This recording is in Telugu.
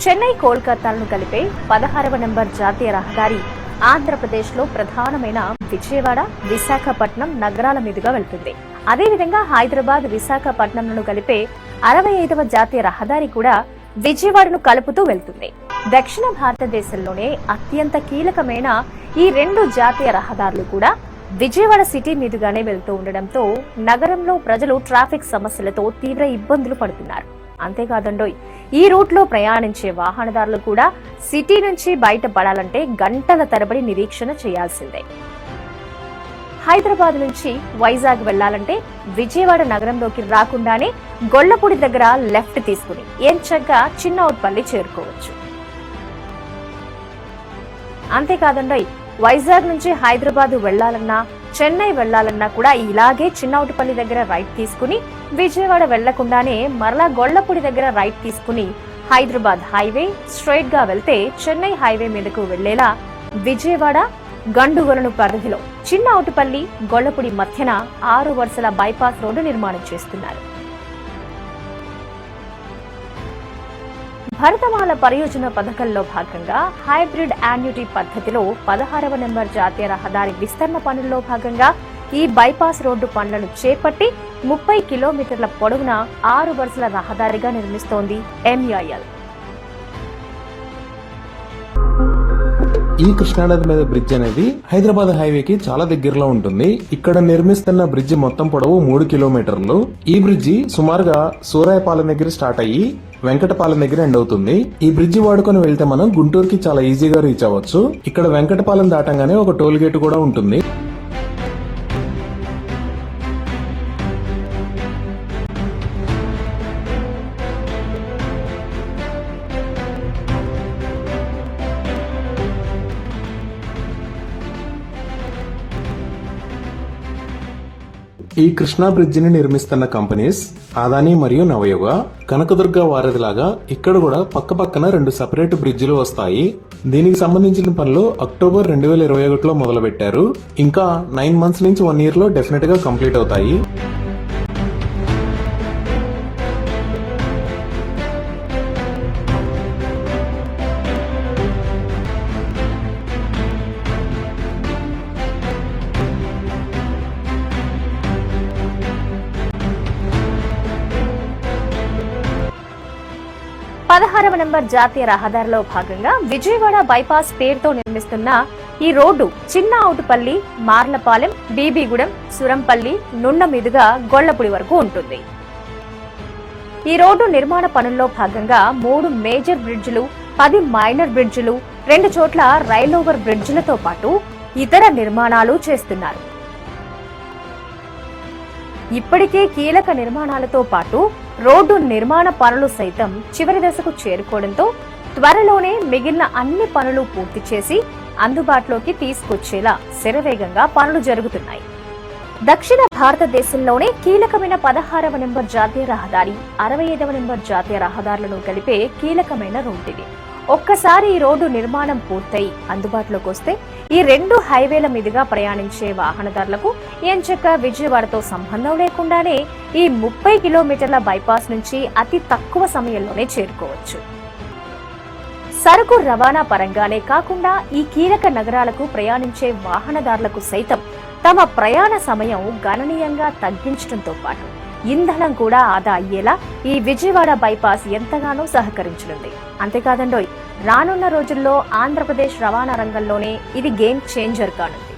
చెన్నై కోల్కతాలను కలిపే 16వ నెంబర్ జాతీయ రహదారి ఆంధ్రప్రదేశ్లో ప్రధానమైన విజయవాడ, విశాఖపట్నం నగరాల మీదుగా వెళ్తుంది. అదేవిధంగా హైదరాబాద్, విశాఖపట్నంలను కలిపే 65వ జాతీయ రహదారి కూడా విజయవాడను కలుపుతూ వెళ్తుంది. దక్షిణ భారతదేశంలోనే అత్యంత కీలకమైన ఈ రెండు జాతీయ రహదారులు కూడా విజయవాడ సిటీ మీదుగానే వెళ్తూ ఉండడంతో నగరంలో ప్రజలు ట్రాఫిక్ సమస్యలతో తీవ్ర ఇబ్బందులు పడుతున్నారు. అంతేకాదండోయ్, ఈ రూట్ లో ప్రయాణించే వాహనదారులు కూడా సిటీ నుంచి బయటపడాలంటే గంటల తరబడి నిరీక్షణ చేయాల్సిందే. హైదరాబాద్ నుంచి వైజాగ్ వెళ్లాలంటే విజయవాడ నగరంలోకి రాకుండానే గొల్లపూడి దగ్గర లెఫ్ట్ తీసుకుని ఎంచక్కా చిన్నౌట్పల్లి చేరుకోవచ్చు. అంతేకాదండోయ్, వైజాగ్ నుంచి హైదరాబాద్ వెళ్లాలన్నా, చెన్నై వెళ్లాలన్నా కూడా ఇలాగే చిన్నౌటిపల్లి దగ్గర రైట్ తీసుకుని విజయవాడ వెళ్లకుండానే మరలా గొల్లపూడి దగ్గర రైట్ తీసుకుని హైదరాబాద్ హైవే స్ట్రైట్ గా వెళ్తే చెన్నై హైవే మీదకు వెళ్లేలా విజయవాడ గండుగొలను పరిధిలో చిన్నౌటిపల్లి, గొల్లపూడి మధ్యన 6 వరుసల బైపాస్ రోడ్డు నిర్మాణం చేస్తున్నారు. భరతమాల పరియోజన పథకంలో భాగంగా హైబ్రిడ్ యాన్యుటీ పద్ధతిలో 16వ నెంబర్ జాతీయ రహదారి విస్తరణ పనుల్లో భాగంగా ఈ బైపాస్ రోడ్డు పనులను చేపట్టి 30 కిలోమీటర్ల పొడవున 6 వరుసల రహదారిగా నిర్మిస్తోంది ఎంఐఎల్. ఈ కృష్ణానది మీద బ్రిడ్జ్ అనేది హైదరాబాద్ హైవేకి చాలా దగ్గరలో ఉంటుంది. ఇక్కడ నిర్మిస్తున్న బ్రిడ్జ్ మొత్తం పొడవు 3 కిలోమీటర్లు. ఈ బ్రిడ్జి సుమారుగా సూరాయపాలెం దగ్గర స్టార్ట్ అయ్యి వెంకటపాలెం దగ్గర ఎండ్ అవుతుంది. ఈ బ్రిడ్జి వాడుకొని వెళ్తే మనం గుంటూరుకి చాలా ఈజీగా రీచ్ అవ్వచ్చు. ఇక్కడ వెంకటపాలెం దాటంగానే ఒక టోల్ గేట్ కూడా ఉంటుంది. ఈ కృష్ణా బ్రిడ్జిని నిర్మిస్తున్న కంపెనీస్ అదానీ మరియు నవయుగ. కనకదుర్గ వారధిలాగా ఇక్కడ కూడా పక్క పక్కన 2 సెపరేట్ బ్రిడ్జిలు వస్తాయి. దీనికి సంబంధించిన పనులు అక్టోబర్ 2021లో మొదలు పెట్టారు. ఇంకా 9 మంత్స్ నుంచి 1 ఇయర్ లో డెఫినెట్ గా కంప్లీట్ అవుతాయి. పదహారవ నెంబర్ జాతీయ రహదారిలో భాగంగా విజయవాడ బైపాస్ పేరుతో నిర్మిస్తున్న ఈ రోడ్డు చిన్నౌటిపల్లి, మార్లపాలెం, బీబీగూడెం, సురంపల్లి, నున్న మీదుగా గొల్లపూడి వరకు ఉంటుంది. ఈ రోడ్డు నిర్మాణ పనుల్లో భాగంగా 3 మేజర్ బ్రిడ్జిలు, 10 మైనర్ బ్రిడ్జిలు, 2 చోట్ల రైలోవర్ బ్రిడ్జిలతో పాటు ఇతర నిర్మాణాలు చేస్తున్నారు. ఇప్పటికే కీలక నిర్మాణాలతో పాటు రోడ్డు నిర్మాణ పనులు సైతం చివరి దశకు చేరుకోవడంతో త్వరలోనే మిగిలిన అన్ని పనులు పూర్తి చేసి అందుబాటులోకి తీసుకొచ్చేలా శరవేగంగా పనులు జరుగుతున్నాయి. దక్షిణ భారతదేశంలోనే కీలకమైన 16వ నెంబర్ జాతీయ రహదారి, 65వ నెంబర్ జాతీయ రహదారులను కలిపే కీలకమైన రోడ్డు ఇది. ఒక్కసారి ఈ రోడ్డు నిర్మాణం పూర్తయి అందుబాటులోకి వస్తే ఈ 2 హైవేల మీదుగా ప్రయాణించే వాహనదారులకు ఎంచక్కా విజయవాడతో సంబంధం లేకుండానే ఈ 30 కిలోమీటర్ల బైపాస్ నుంచి అతి తక్కువ సమయంలోనే చేరుకోవచ్చు. సరుకు రవాణా పరంగానే కాకుండా ఈ కీలక నగరాలకు ప్రయాణించే వాహనదారులకు సైతం తమ ప్రయాణ సమయం గణనీయంగా తగ్గించడంతో పాటు ఇంధనం కూడా ఆదా అయ్యేలా ఈ విజయవాడ బైపాస్ ఎంతగానో సహకరించనుంది. అంతేకాదండోయ్, రానున్న రోజుల్లో ఆంధ్రప్రదేశ్ రవాణా రంగంలోనే ఇది గేమ్ చేంజర్ కానుంది.